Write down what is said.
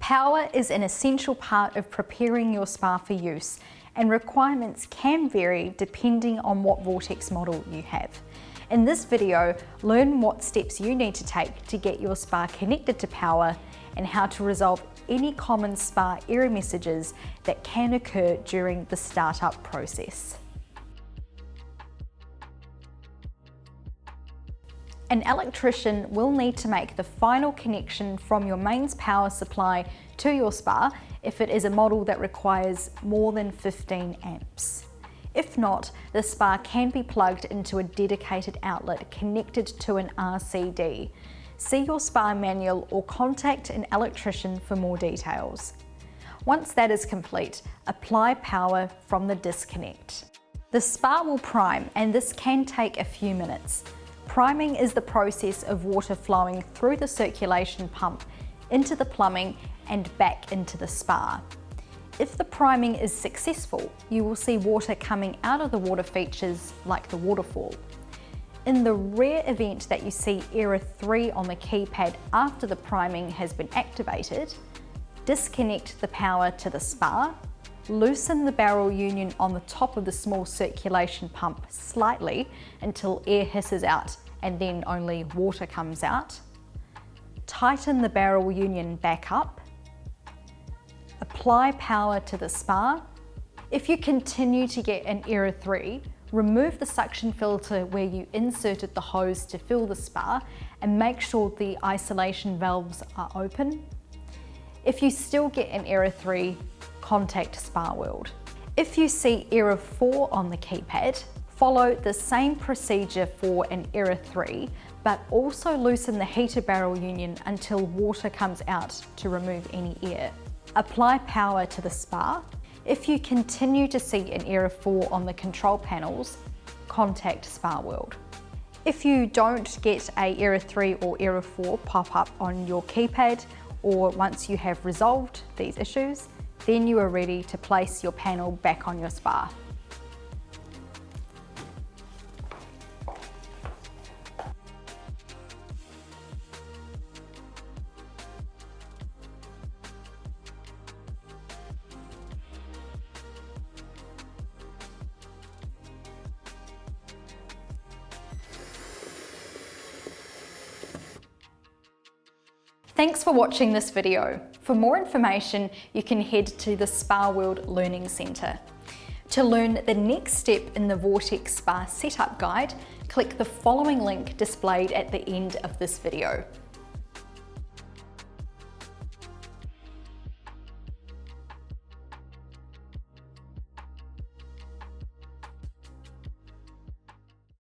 Power is an essential part of preparing your spa for use, and requirements can vary depending on what Vortex model you have. In this video, learn what steps you need to take to get your spa connected to power and how to resolve any common spa error messages that can occur during the startup process. An electrician will need to make the final connection from your mains power supply to your spa if it is a model that requires more than 15 amps. If not, the spa can be plugged into a dedicated outlet connected to an RCD. See your spa manual or contact an electrician for more details. Once that is complete, apply power from the disconnect. The spa will prime, and this can take a few minutes. Priming is the process of water flowing through the circulation pump into the plumbing and back into the spa. If the priming is successful, you will see water coming out of the water features like the waterfall. In the rare event that you see error 3 on the keypad after the priming has been activated, disconnect the power to the spa, loosen the barrel union on the top of the small circulation pump slightly until air hisses out and then only water comes out. Tighten the barrel union back up. Apply power to the spa. If you continue to get an error 3, remove the suction filter where you inserted the hose to fill the spa and make sure the isolation valves are open. If you still get an error 3, contact Spa World. If you see error 4 on the keypad, follow the same procedure for an error 3, but also loosen the heater barrel union until water comes out to remove any air. Apply power to the spa. If you continue to see an error 4 on the control panels, contact Spa World. If you don't get a error 3 or error 4 pop up on your keypad, or once you have resolved these issues, then you are ready to place your panel back on your spa. Thanks for watching this video. For more information, you can head to the Spa World Learning Centre. To learn the next step in the Vortex Spa setup guide, click the following link displayed at the end of this video.